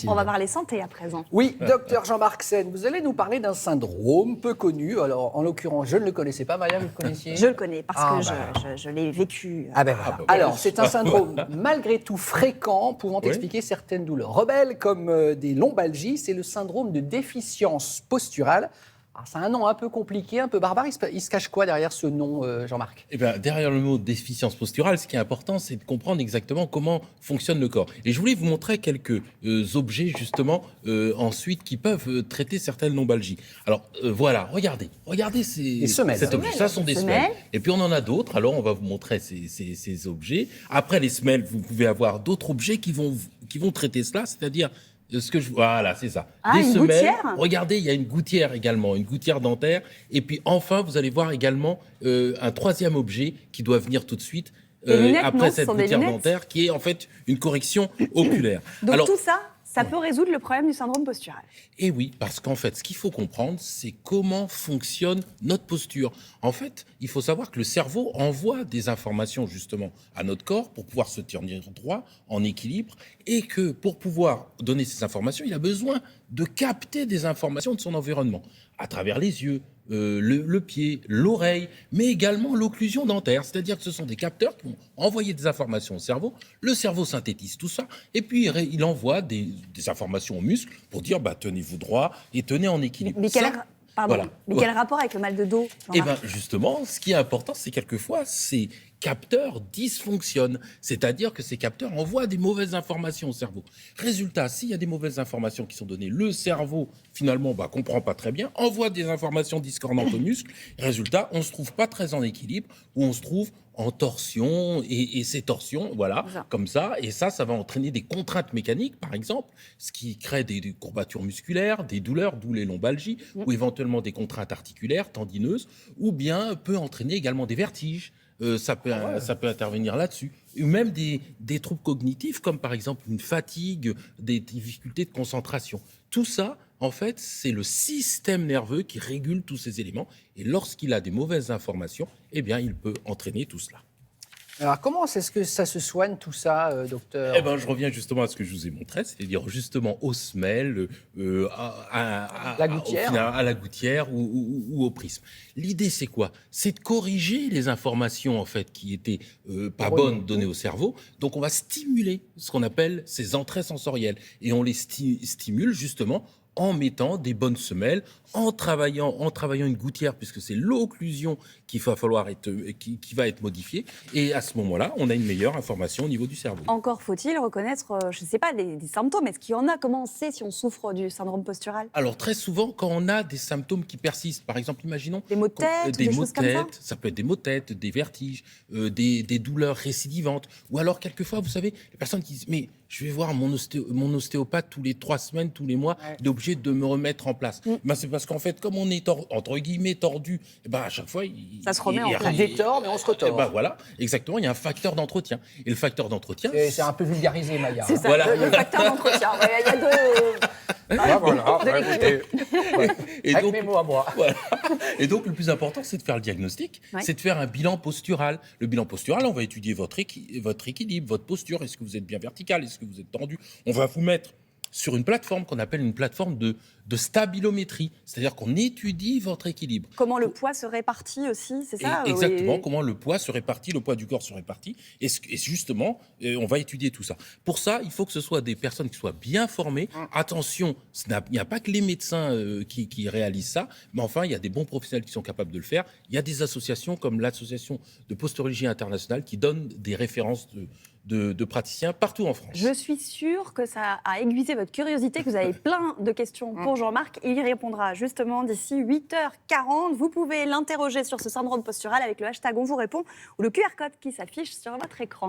On va parler santé à présent. Oui, docteur Jean-Marc Sen, vous allez nous parler d'un syndrome peu connu. Alors, en l'occurrence, je ne le connaissais pas. Maria, vous le connaissiez? Je le connais parce que je l'ai vécu. Voilà. Alors, c'est un syndrome malgré tout fréquent, pouvant expliquer certaines douleurs rebelles comme des lombalgies. C'est le syndrome de déficience posturale. Alors, c'est un nom un peu compliqué, un peu barbare. Il se cache quoi derrière ce nom, Jean-Marc? Eh bien, derrière le mot déficience posturale, ce qui est important, c'est de comprendre exactement comment fonctionne le corps. Et je voulais vous montrer quelques objets, justement, ensuite, qui peuvent traiter certaines lombalgies. Alors, voilà, regardez Des semelles. cet objet. Ça sont des semelles. Et puis, on en a d'autres. Alors, on va vous montrer ces objets. Après les semelles, vous pouvez avoir d'autres objets qui vont traiter cela, c'est-à-dire... Voilà, c'est ça. Ah, une gouttière. Regardez, il y a une gouttière également, une gouttière dentaire. Et puis enfin, vous allez voir également un troisième objet qui doit venir tout de suite après cette gouttière dentaire, qui est en fait une correction oculaire. Donc alors, tout ça, ça peut résoudre le problème du syndrome postural. Et oui, parce qu'en fait, ce qu'il faut comprendre, c'est comment fonctionne notre posture. En fait, il faut savoir que le cerveau envoie des informations justement à notre corps pour pouvoir se tenir droit, en équilibre, et que pour pouvoir donner ces informations, il a besoin de capter des informations de son environnement, à travers les yeux, le pied, l'oreille, mais également l'occlusion dentaire. C'est-à-dire que ce sont des capteurs qui vont envoyer des informations au le cerveau synthétise tout ça, et puis il envoie des informations aux muscles pour dire tenez-vous droit et tenez en équilibre. Mais quel rapport avec le mal de dos? Eh bien justement, ce qui est important, c'est quelquefois ces capteurs dysfonctionnent, c'est-à-dire que ces capteurs envoient des mauvaises informations au cerveau. Résultat, s'il y a des mauvaises informations qui sont données, le cerveau finalement comprend pas très bien, envoie des informations discordantes aux muscles. Résultat, on se trouve pas très en équilibre, ou on se trouve en torsion, et ces torsions, comme ça, et ça va entraîner des contraintes mécaniques, par exemple, ce qui crée des courbatures musculaires, des douleurs, d'où les lombalgies, ou éventuellement des contraintes articulaires, tendineuses, ou bien peut entraîner également des vertiges. Ça peut intervenir là-dessus. Ou même des troubles cognitifs, comme par exemple une fatigue, des difficultés de concentration. Tout ça, en fait, c'est le système nerveux qui régule tous ces éléments. Et lorsqu'il a des mauvaises informations, eh bien, il peut entraîner tout cela. Alors, comment est-ce que ça se soigne, tout ça, docteur? Eh ben, je reviens justement à ce que je vous ai montré, c'est-à-dire justement aux semelles, à la gouttière ou au prisme. L'idée, c'est quoi? C'est de corriger les informations, en fait, qui étaient pas bonnes données au cerveau. Donc, on va stimuler ce qu'on appelle ces entrées sensorielles. Et on les stimule, justement, en mettant des bonnes semelles, en travaillant une gouttière, puisque c'est l'occlusion qui va être modifiée. Et à ce moment-là, on a une meilleure information au niveau du cerveau. Encore faut-il reconnaître, je ne sais pas, des symptômes. Est-ce qu'il y en a? Comment on sait si on souffre du syndrome postural? Alors, très souvent, quand on a des symptômes qui persistent, par exemple, imaginons... Des maux de tête, des choses comme ça? Ça peut être des maux de tête, des vertiges, des douleurs récidivantes. Ou alors, quelquefois, vous savez, les personnes qui disent « Mais je vais voir mon ostéopathe tous les 3 semaines, tous les mois, il est obligé de me remettre en place. » C'est parce qu'en fait, comme on est entre guillemets tordu, à chaque fois, ça se remet en place. On détord, mais on se retord. Voilà, exactement, il y a un facteur d'entretien. Et le facteur d'entretien... C'est un peu vulgarisé, Maya. C'est ça, le facteur d'entretien. Il y a deux... Avec mes mots à moi. Voilà. Et donc, le plus important, c'est de faire le diagnostic, c'est de faire un bilan postural. Le bilan postural, on va étudier votre équilibre, votre posture. Est-ce que vous êtes bien vertical? Est-ce que vous êtes tendu? On va vous mettre sur une plateforme qu'on appelle une plateforme de stabilométrie, c'est-à-dire qu'on étudie votre équilibre. Comment le poids se répartit aussi, c'est ça? Exactement, comment le poids se répartit, le poids du corps se répartit, et justement, on va étudier tout ça. Pour ça, il faut que ce soit des personnes qui soient bien formées. Attention, il n'y a pas que les médecins qui réalisent ça, mais enfin, il y a des bons professionnels qui sont capables de le faire. Il y a des associations comme l'Association de posturologie internationale qui donne des références de praticiens partout en France. Je suis sûre que ça a aiguisé votre curiosité, que vous avez plein de questions pour Jean-Marc. Il y répondra justement d'ici 8h40. Vous pouvez l'interroger sur ce syndrome postural avec le hashtag On vous répond ou le QR code qui s'affiche sur votre écran.